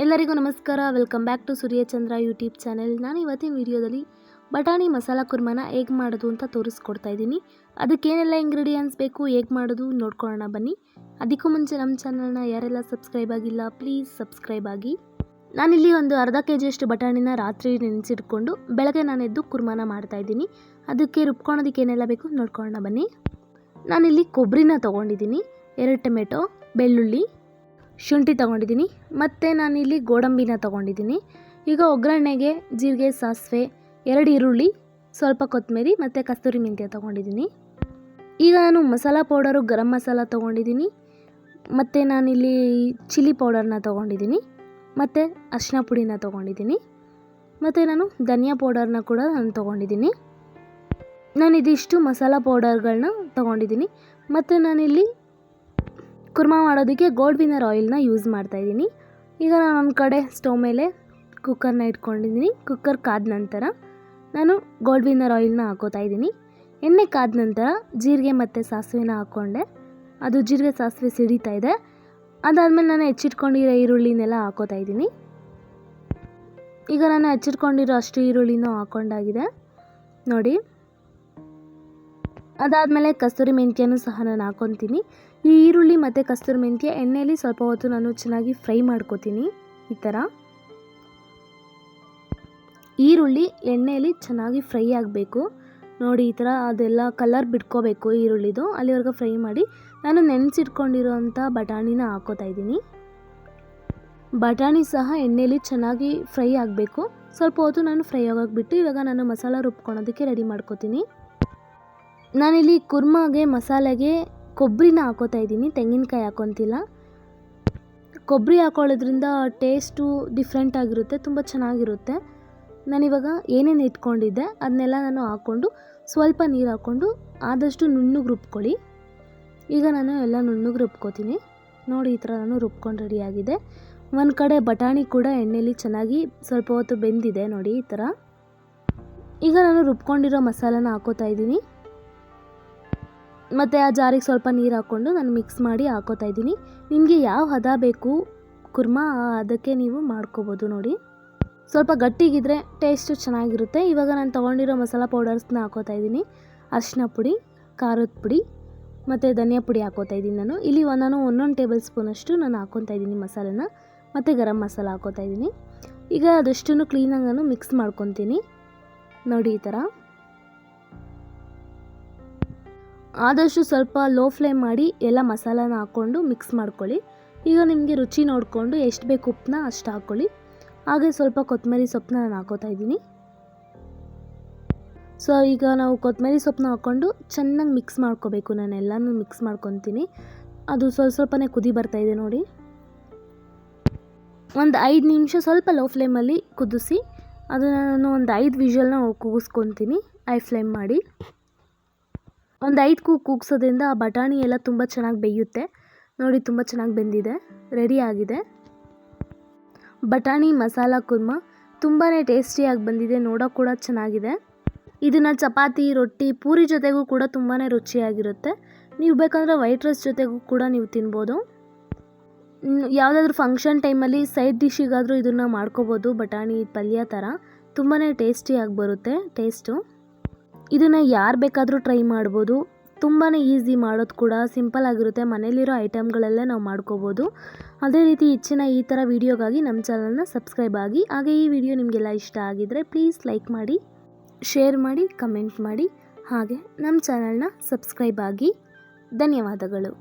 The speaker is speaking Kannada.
ಎಲ್ಲರಿಗೂ ನಮಸ್ಕಾರ. Welcome back to Suryachandra YouTube channel. ನಾನು ಇವತ್ತಿನ ವಿಡಿಯೋದಲ್ಲಿ ಬಟಾಣಿ ಮಸಾಲ ಕುರ್ಮನ ಹೇಗೆ ಮಾಡೋದು ಅಂತ ತೋರಿಸ್ಕೊಡ್ತಾ ಇದ್ದೀನಿ. ಅದಕ್ಕೇನೆಲ್ಲ ಇಂಗ್ರೀಡಿಯೆಂಟ್ಸ್ ಬೇಕು, ಹೇಗೆ ಮಾಡೋದು ನೋಡ್ಕೊಳ್ಳೋಣ ಬನ್ನಿ. ಅದಕ್ಕೂ ಮುಂಚೆ ನಮ್ಮ ಚಾನಲ್ನ ಯಾರೆಲ್ಲ ಸಬ್ಸ್ಕ್ರೈಬ್ ಆಗಿಲ್ಲ ಪ್ಲೀಸ್ ಸಬ್ಸ್ಕ್ರೈಬ್ ಆಗಿ. ನಾನಿಲ್ಲಿ ಒಂದು ಅರ್ಧ kg ಬಟಾಣಿನ ರಾತ್ರಿ ನೆನೆಸಿಟ್ಕೊಂಡು ಬೆಳಗ್ಗೆ ನಾನು ಎದ್ದು ಕುರ್ಮನ ಮಾಡ್ತಾಯಿದ್ದೀನಿ. ಅದಕ್ಕೆ ರುಬ್ಕೊಳೋದಕ್ಕೆ ಏನೆಲ್ಲ ಬೇಕು ನೋಡ್ಕೊಳ್ಳೋಣ ಬನ್ನಿ. ನಾನಿಲ್ಲಿ ಕೊಬ್ಬರಿನ ತೊಗೊಂಡಿದ್ದೀನಿ, 2 ಟೊಮೆಟೊ, ಬೆಳ್ಳುಳ್ಳಿ, ಶುಂಠಿ ತೊಗೊಂಡಿದ್ದೀನಿ, ಮತ್ತು ನಾನಿಲ್ಲಿ ಗೋಡಂಬಿನ ತೊಗೊಂಡಿದ್ದೀನಿ. ಈಗ ಒಗ್ಗರಣೆಗೆ ಜೀರಿಗೆ, ಸಾಸಿವೆ, 2 ಈರುಳ್ಳಿ, ಸ್ವಲ್ಪ ಕೊತ್ತಂಬರಿ ಮತ್ತು ಕಸ್ತೂರಿ ಮೆಂತ್ಯ ತೊಗೊಂಡಿದ್ದೀನಿ. ಈಗ ನಾನು ಮಸಾಲ ಪೌಡರು ಗರಂ ಮಸಾಲ ತೊಗೊಂಡಿದ್ದೀನಿ, ಮತ್ತು ನಾನಿಲ್ಲಿ ಚಿಲ್ಲಿ ಪೌಡರ್ನ ತೊಗೊಂಡಿದ್ದೀನಿ, ಮತ್ತು ಅರಿಶಿನ ಪುಡಿನ ತೊಗೊಂಡಿದ್ದೀನಿ, ಮತ್ತು ನಾನು ಧನಿಯಾ ಪೌಡರ್ನ ಕೂಡ ತೊಗೊಂಡಿದ್ದೀನಿ. ನಾನು ಇದಿಷ್ಟು ಮಸಾಲ ಪೌಡರ್ಗಳನ್ನ ತೊಗೊಂಡಿದ್ದೀನಿ. ಮತ್ತು ನಾನಿಲ್ಲಿ ಕುರ್ಮಾ ಮಾಡೋದಕ್ಕೆ ಗೋಲ್ಡ್ ವಿನ್ನರ್ ಆಯಿಲ್ನ ಯೂಸ್ ಮಾಡ್ತಾಯಿದ್ದೀನಿ. ಈಗ ನಾನು ಒಂದು ಕಡೆ ಸ್ಟವ್ ಮೇಲೆ ಕುಕ್ಕರ್ನ ಇಟ್ಕೊಂಡಿದ್ದೀನಿ. ಕುಕ್ಕರ್ ಕಾದ ನಂತರ ನಾನು ಗೋಲ್ಡ್ ವಿನ್ನರ್ ಆಯಿಲ್ನ ಹಾಕೋತಾ ಇದ್ದೀನಿ. ಎಣ್ಣೆ ಕಾದ ನಂತರ ಜೀರಿಗೆ ಮತ್ತು ಸಾಸಿವೆನ ಹಾಕ್ಕೊಂಡೆ. ಅದು ಜೀರಿಗೆ ಸಾಸಿವೆ ಸಿಡಿತಾ ಇದೆ. ಅದಾದಮೇಲೆ ನಾನು ಹೆಚ್ಚಿಟ್ಕೊಂಡಿರೋ ಈರುಳ್ಳಿನೆಲ್ಲ ಹಾಕೋತಾ ಇದ್ದೀನಿ. ಈಗ ನಾನು ಹೆಚ್ಚಿಟ್ಕೊಂಡಿರೋ ಅಷ್ಟು ಈರುಳ್ಳಿನೂ ಹಾಕ್ಕೊಂಡಾಗಿದೆ ನೋಡಿ. ಅದಾದಮೇಲೆ ಕಸ್ತೂರಿ ಮೆಂತ್ಯನೂ ಸಹ ನಾನು ಹಾಕ್ಕೊತೀನಿ. ಈ ಈರುಳ್ಳಿ ಮತ್ತು ಕಸ್ತೂರಿ ಮೆಂತ್ಯ ಎಣ್ಣೆಯಲ್ಲಿ ಸ್ವಲ್ಪ ಹೊತ್ತು ನಾನು ಚೆನ್ನಾಗಿ ಫ್ರೈ ಮಾಡ್ಕೋತೀನಿ. ಈ ಥರ ಈರುಳ್ಳಿ ಎಣ್ಣೆಯಲ್ಲಿ ಚೆನ್ನಾಗಿ ಫ್ರೈ ಆಗಬೇಕು ನೋಡಿ. ಈ ಥರ ಅದೆಲ್ಲ ಕಲರ್ ಬಿಟ್ಕೋಬೇಕು ಈರುಳ್ಳಿದು, ಅಲ್ಲಿವರೆಗೂ ಫ್ರೈ ಮಾಡಿ. ನಾನು ನೆನೆಸಿಟ್ಕೊಂಡಿರೋಂಥ ಬಟಾಣಿನ ಹಾಕೋತಾ ಇದ್ದೀನಿ. ಬಟಾಣಿ ಸಹ ಎಣ್ಣೆಯಲ್ಲಿ ಚೆನ್ನಾಗಿ ಫ್ರೈ ಆಗಬೇಕು. ಸ್ವಲ್ಪ ಹೊತ್ತು ನಾನು ಫ್ರೈ ಆಗೋಕೆ ಬಿಟ್ಟು ಇವಾಗ ನಾನು ಮಸಾಲ ರುಬ್ಕೊಳೋದಕ್ಕೆ ರೆಡಿ ಮಾಡ್ಕೋತೀನಿ. ನಾನಿಲ್ಲಿ ಕುರ್ಮಾಗೆ ಮಸಾಲೆಗೆ ಕೊಬ್ಬರಿನ ಹಾಕೋತಾ ಇದ್ದೀನಿ, ತೆಂಗಿನಕಾಯಿ ಹಾಕೊತಿಲ್ಲ. ಕೊಬ್ಬರಿ ಹಾಕೊಳ್ಳೋದ್ರಿಂದ ಟೇಸ್ಟು ಡಿಫ್ರೆಂಟ್ ಆಗಿರುತ್ತೆ, ತುಂಬ ಚೆನ್ನಾಗಿರುತ್ತೆ. ನಾನಿವಾಗ ಏನೇನು ಇಟ್ಕೊಂಡಿದ್ದೆ ಅದನ್ನೆಲ್ಲ ನಾನು ಹಾಕ್ಕೊಂಡು ಸ್ವಲ್ಪ ನೀರು ಹಾಕ್ಕೊಂಡು ಆದಷ್ಟು ನುಣ್ಣಗೆ ರುಬ್ಕೊಳ್ಳಿ. ಈಗ ನಾನು ಎಲ್ಲ ನುಣ್ಣಗೆ ರುಬ್ಕೋತೀನಿ ನೋಡಿ. ಈ ಥರ ನಾನು ರುಬ್ಕೊಂಡು ರೆಡಿಯಾಗಿದೆ. ಒಂದು ಕಡೆ ಬಟಾಣಿ ಕೂಡ ಎಣ್ಣೆಯಲ್ಲಿ ಚೆನ್ನಾಗಿ ಸ್ವಲ್ಪ ಹೊತ್ತು ಬೆಂದಿದೆ ನೋಡಿ. ಈ ಥರ ಈಗ ನಾನು ರುಬ್ಕೊಂಡಿರೋ ಮಸಾಲಾನ ಹಾಕೋತಾ ಇದ್ದೀನಿ. ಮತ್ತು ಆ ಜಾರಿಗೆ ಸ್ವಲ್ಪ ನೀರು ಹಾಕ್ಕೊಂಡು ನಾನು ಮಿಕ್ಸ್ ಮಾಡಿ ಹಾಕೋತಾ ಇದ್ದೀನಿ. ನಿಮಗೆ ಯಾವ ಹದ ಬೇಕು ಕುರ್ಮಾ ಅದಕ್ಕೆ ನೀವು ಮಾಡ್ಕೋಬೋದು ನೋಡಿ. ಸ್ವಲ್ಪ ಗಟ್ಟಿಗಿದ್ರೆ ಟೇಸ್ಟು ಚೆನ್ನಾಗಿರುತ್ತೆ. ಇವಾಗ ನಾನು ತೊಗೊಂಡಿರೋ ಮಸಾಲ ಪೌಡರ್ಸ್ನ ಹಾಕೋತಾ ಇದ್ದೀನಿ. ಅರಿಶಿನ ಪುಡಿ, ಖಾರದ ಪುಡಿ ಮತ್ತು ಧನಿಯಾ ಪುಡಿ ಹಾಕೋತಾ ಇದ್ದೀನಿ. ನಾನು ಇಲ್ಲಿ ನಾನು 1 ಟೇಬಲ್ ಸ್ಪೂನಷ್ಟು ನಾನು ಹಾಕ್ಕೊತಾ ಇದ್ದೀನಿ ಮಸಾಲೆನ, ಮತ್ತು ಗರಂ ಮಸಾಲ ಹಾಕೋತಾ ಇದ್ದೀನಿ. ಈಗ ಅದಷ್ಟನ್ನು ಕ್ಲೀನಾಗಿ ನಾನು ಮಿಕ್ಸ್ ಮಾಡ್ಕೊತೀನಿ ನೋಡಿ. ಈ ಥರ ಆದಷ್ಟು ಸ್ವಲ್ಪ ಲೋ ಫ್ಲೇಮ್ ಮಾಡಿ ಎಲ್ಲ ಮಸಾಲಾನ ಹಾಕ್ಕೊಂಡು ಮಿಕ್ಸ್ ಮಾಡ್ಕೊಳ್ಳಿ. ಈಗ ನಿಮಗೆ ರುಚಿ ನೋಡಿಕೊಂಡು ಎಷ್ಟು ಬೇಕು ಉಪ್ಪನ್ನ ಅಷ್ಟು ಹಾಕ್ಕೊಳ್ಳಿ. ಹಾಗೆ ಸ್ವಲ್ಪ ಕೊತ್ತಂಬರಿ ಸೊಪ್ಪನ್ನ ನಾನು ಹಾಕೋತಾ ಇದ್ದೀನಿ. ಸೊ ಈಗ ನಾವು ಕೊತ್ತಂಬರಿ ಸೊಪ್ಪನ್ನ ಹಾಕ್ಕೊಂಡು ಚೆನ್ನಾಗಿ ಮಿಕ್ಸ್ ಮಾಡ್ಕೋಬೇಕು. ನಾನು ಎಲ್ಲನೂ ಮಿಕ್ಸ್ ಮಾಡ್ಕೊತೀನಿ. ಅದು ಸ್ವಲ್ಪನೇ ಕುದಿ ಬರ್ತಾಯಿದೆ ನೋಡಿ. ಒಂದು 5 ನಿಮಿಷ ಸ್ವಲ್ಪ ಲೋ ಫ್ಲೇಮಲ್ಲಿ ಕುದಿಸಿ ಅದನ್ನು ನಾನು ಒಂದು 5 ವಿಷಲ್ನ ಕೂಗಿಸ್ಕೊತೀನಿ ಹೈ ಫ್ಲೇಮ್ ಮಾಡಿ. ಒಂದು 5 ಕೂಗ್ಸೋದ್ರಿಂದ ಆ ಬಟಾಣಿ ಎಲ್ಲ ತುಂಬ ಚೆನ್ನಾಗಿ ಬೇಯುತ್ತೆ ನೋಡಿ. ತುಂಬ ಚೆನ್ನಾಗಿ ಬೆಂದಿದೆ, ರೆಡಿ ಆಗಿದೆ. ಬಟಾಣಿ ಮಸಾಲ ಕುರ್ಮಾ ತುಂಬಾ ಟೇಸ್ಟಿಯಾಗಿ ಬಂದಿದೆ, ನೋಡೋಕೆ ಕೂಡ ಚೆನ್ನಾಗಿದೆ. ಇದನ್ನು ಚಪಾತಿ, ರೊಟ್ಟಿ, ಪೂರಿ ಜೊತೆಗೂ ಕೂಡ ತುಂಬಾ ರುಚಿಯಾಗಿರುತ್ತೆ. ನೀವು ಬೇಕಂದರೆ ವೈಟ್ ರೈಸ್ ಜೊತೆಗೂ ಕೂಡ ನೀವು ತಿನ್ಬೋದು. ಯಾವುದಾದ್ರೂ ಫಂಕ್ಷನ್ ಟೈಮಲ್ಲಿ ಸೈಡ್ ಡಿಶ್ಶಿಗಾದರೂ ಇದನ್ನು ಮಾಡ್ಕೋಬೋದು. ಬಟಾಣಿ ಪಲ್ಯ ಥರ ತುಂಬಾ ಟೇಸ್ಟಿಯಾಗಿ ಬರುತ್ತೆ ಟೇಸ್ಟು. ಇದನ್ನು ಯಾರು ಬೇಕಾದರೂ ಟ್ರೈ ಮಾಡ್ಬೋದು. ತುಂಬಾ ಈಸಿ ಮಾಡೋದು ಕೂಡ, ಸಿಂಪಲ್ ಆಗಿರುತ್ತೆ. ಮನೇಲಿರೋ ಐಟಮ್ಗಳಲ್ಲೇ ನಾವು ಮಾಡ್ಕೋಬೋದು. ಅದೇ ರೀತಿ ಹೆಚ್ಚಿನ ಈ ಥರ ವೀಡಿಯೋಗಾಗಿ ನಮ್ಮ ಚಾನಲ್ನ ಸಬ್ಸ್ಕ್ರೈಬ್ ಆಗಿ. ಹಾಗೆ ಈ ವಿಡಿಯೋ ನಿಮಗೆಲ್ಲ ಇಷ್ಟ ಆಗಿದ್ದರೆ ಪ್ಲೀಸ್ ಲೈಕ್ ಮಾಡಿ, ಶೇರ್ ಮಾಡಿ, ಕಮೆಂಟ್ ಮಾಡಿ. ಹಾಗೆ ನಮ್ಮ ಚಾನಲ್ನ ಸಬ್ಸ್ಕ್ರೈಬ್ ಆಗಿ. ಧನ್ಯವಾದಗಳು.